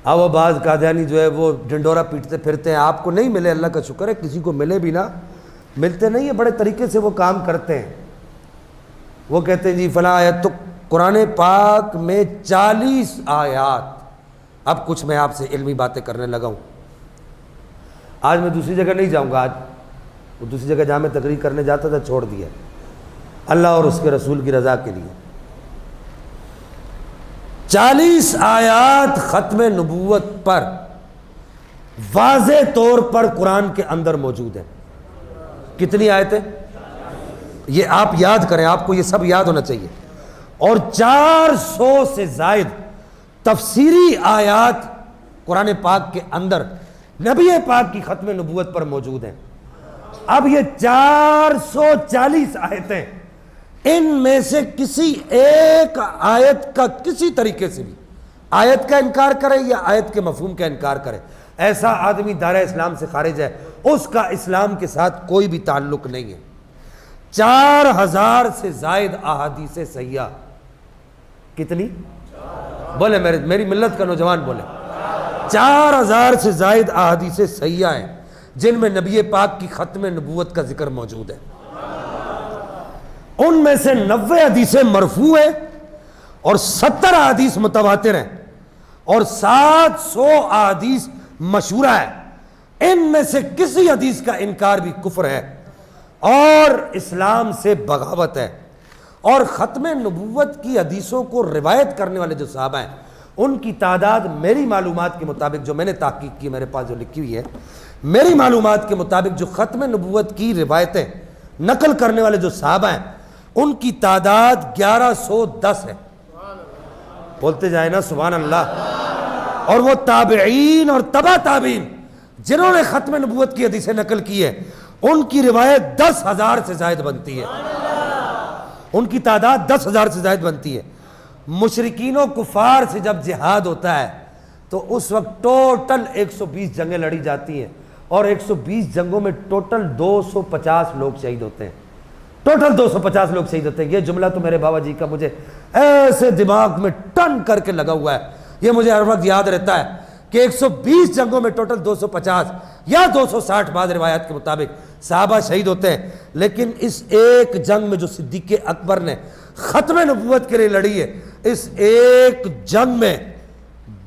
اب وہ بعض قادیانی جو ہے وہ ڈنڈورا پیٹتے پھرتے ہیں. آپ کو نہیں ملے اللہ کا شکر ہے, کسی کو ملے بھی نہ, ملتے نہیں ہیں, بڑے طریقے سے وہ کام کرتے ہیں. وہ کہتے ہیں جی فلاں آیت, تو قرآن پاک میں 40 آیات. اب کچھ میں آپ سے علمی باتیں کرنے لگا ہوں. آج میں دوسری جگہ نہیں جاؤں گا, آج وہ دوسری جگہ جہاں میں تقریر کرنے جاتا تھا چھوڑ دیا اللہ اور اس کے رسول کی رضا کے لیے. 40 آیات ختم نبوت پر واضح طور پر قرآن کے اندر موجود ہیں. کتنی آیتیں؟ یہ آپ یاد کریں, آپ کو یہ سب یاد ہونا چاہیے. اور 400 سے زائد تفسیری آیات قرآن پاک کے اندر نبی پاک کی ختم نبوت پر موجود ہیں. اب یہ 440 آیتیں, ان میں سے کسی ایک آیت کا کسی طریقے سے بھی آیت کا انکار کرے یا آیت کے مفہوم کا انکار کرے, ایسا آدمی دائرہ اسلام سے خارج ہے, اس کا اسلام کے ساتھ کوئی بھی تعلق نہیں ہے. 4000 سے زائد احادیث صحیحہ. کتنی بولے میری ملت کا نوجوان بولے؟ 4000 سے زائد احادیث صحیحہ ہیں جن میں نبی پاک کی ختم نبوت کا ذکر موجود ہے. ان میں سے 90 حدیثیں مرفوع ہیں اور 70 احادیث متواتر ہیں اور 700 احادیث مشہورہ ہیں. ان میں سے کسی حدیث کا انکار بھی کفر ہے اور اسلام سے بغاوت ہے. اور ختم نبوت کی حدیثوں کو روایت کرنے والے جو صحابہ ہیں, ان کی تعداد میری معلومات کے مطابق, جو میں نے تحقیق کی, میرے پاس جو لکھی ہوئی ہے, میری معلومات کے مطابق جو ختم نبوت کی روایتیں نقل کرنے والے جو صحابہ ہیں, ان کی تعداد 1110 ہے. بولتے جائیں نا سبحان اللہ. اور وہ تابعین اور تبع تابعین جنہوں نے ختم نبوت کی حدیثیں نقل کی ہے, ان کی روایت 10,000 سے زائد بنتی ہے. ان کی تعداد 10,000 سے زائد بنتی ہے. مشرکین و کفار سے جب جہاد ہوتا ہے تو اس وقت ٹوٹل 120 جنگیں لڑی جاتی ہیں اور 120 جنگوں میں ٹوٹل 250 لوگ شہید ہوتے ہیں. ٹوٹل 250 لوگ شہید ہوتے ہیں. یہ جملہ تو میرے بابا جی کا مجھے ایسے دماغ میں ٹن کر کے لگا ہوا ہے, یہ مجھے ہر وقت یاد رہتا ہے کہ 120 جنگوں میں ٹوٹل 250 یا 260 بعض روایات کے مطابق صحابہ شہید ہوتے ہیں. لیکن اس ایک جنگ میں جو صدیق اکبر نے ختم نبوت کے لیے لڑی ہے, اس ایک جنگ میں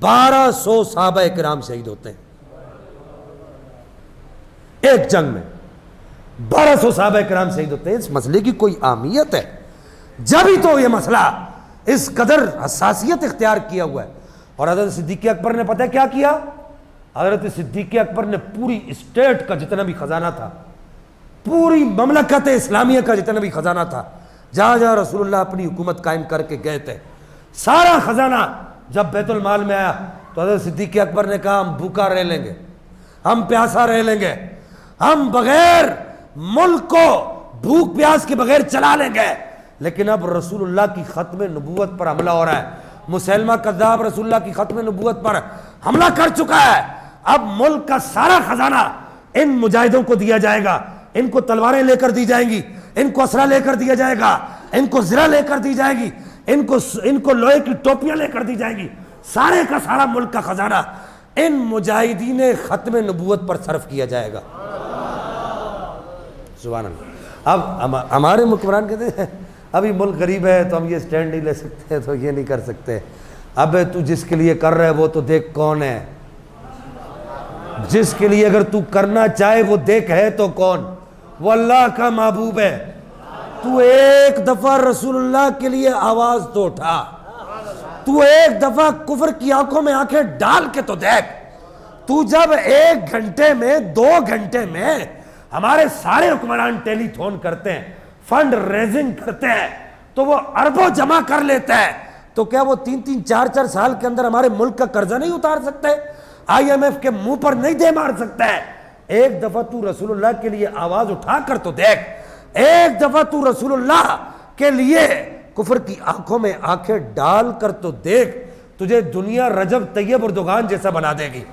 1200 صحابہ کرام شہید ہوتے ہیں. ایک جنگ میں 1200 صحابہ کرام شہید ہوتے ہیں. اس مسئلے کی کوئی اہمیت ہے جب ہی تو یہ مسئلہ اس قدر حساسیت اختیار کیا ہوا ہے. اور حضرت صدیق اکبر نے پتہ کیا کیا؟ حضرت صدیق اکبر نے پوری اسٹیٹ کا جتنا بھی خزانہ تھا, پوری مملکت اسلامیہ کا جتنا بھی خزانہ تھا, جہاں جہاں رسول اللہ اپنی حکومت قائم کر کے گئے تھے, سارا خزانہ جب بیت المال میں آیا تو حضرت صدیق اکبر نے کہا ہم بھوکا رہ لیں گے, ہم پیاسا رہ لیں گے, ہم بغیر ملک کو بھوک پیاس کے بغیر چلا لیں گے. لیکن اب رسول اللہ کی ختم نبوت پر حملہ ہو رہا ہے, مسیلمہ کذاب رسول اللہ کی ختم نبوت پر حملہ کر چکا ہے. اب ملک کا سارا خزانہ ان مجاہدوں کو دیا جائے گا, ان کو تلواریں لے کر دی جائیں گی, ان کو اسرہ لے کر دیا جائے گا, ان کو زرہ لے کر دی جائے گی, ان کو لوہے کی ٹوپیاں لے کر دی جائیں گی. سارے کا سارا ملک کا خزانہ ان مجاہدین ختم نبوت پر صرف کیا جائے گا. سبحان اللہ. اب ہمارے حکمران کہتے ہیں ابھی ملک غریب ہے تو ہم یہ سٹینڈ نہیں لے سکتے, تو یہ نہیں کر سکتے. اب تو جس کے لیے کر رہا ہے وہ تو دیکھ کون ہے, جس کے لیے اگر تو کرنا چاہے وہ دیکھ ہے تو کون, وہ اللہ کا محبوب ہے. تو ایک دفعہ رسول اللہ کے لیے آواز تو اٹھا, تو ایک دفعہ کفر کی آنکھوں میں آنکھیں ڈال کے تو دیکھ. تو جب 1 گھنٹے میں 2 گھنٹے میں ہمارے سارے حکمران ٹیلی تھون کرتے ہیں, فنڈ ریزنگ کرتے ہیں, تو وہ اربوں جمع کر لیتے ہیں, تو کیا وہ 3-3 4-4 سال کے اندر ہمارے ملک کا قرضہ نہیں اتار سکتے؟ IMF کے منہ پر نہیں دے مار سکتا ہے؟ ایک دفعہ تو رسول اللہ کے لیے آواز اٹھا کر تو دیکھ, ایک دفعہ تو رسول اللہ کے لیے کفر کی آنکھوں میں آنکھیں ڈال کر تو دیکھ, تجھے دنیا رجب طیب اردگان جیسا بنا دے گی.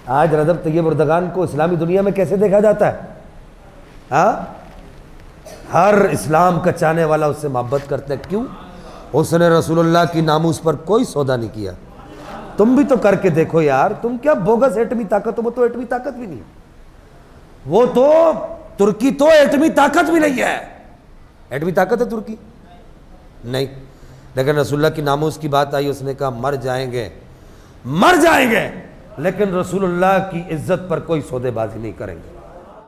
آج رجب طیب اردگان کو اسلامی دنیا میں کیسے دیکھا جاتا ہے؟ ہر اسلام کا چاہنے والا اس سے محبت کرتا ہے. کیوں؟ اس نے رسول اللہ کی ناموس پر کوئی سودا نہیں کیا. تم بھی تو کر کے دیکھو یار, تم کیا بوگس ایٹمی طاقت, وہ تو ایٹمی طاقت بھی نہیں, وہ تو ترکی تو ایٹمی طاقت بھی نہیں ہے. ایٹمی طاقت ہے ترکی نہیں, لیکن رسول اللہ کی ناموس کی بات آئی, اس نے کہا مر جائیں گے لیکن رسول اللہ کی عزت پر کوئی سودے بازی نہیں کریں گے.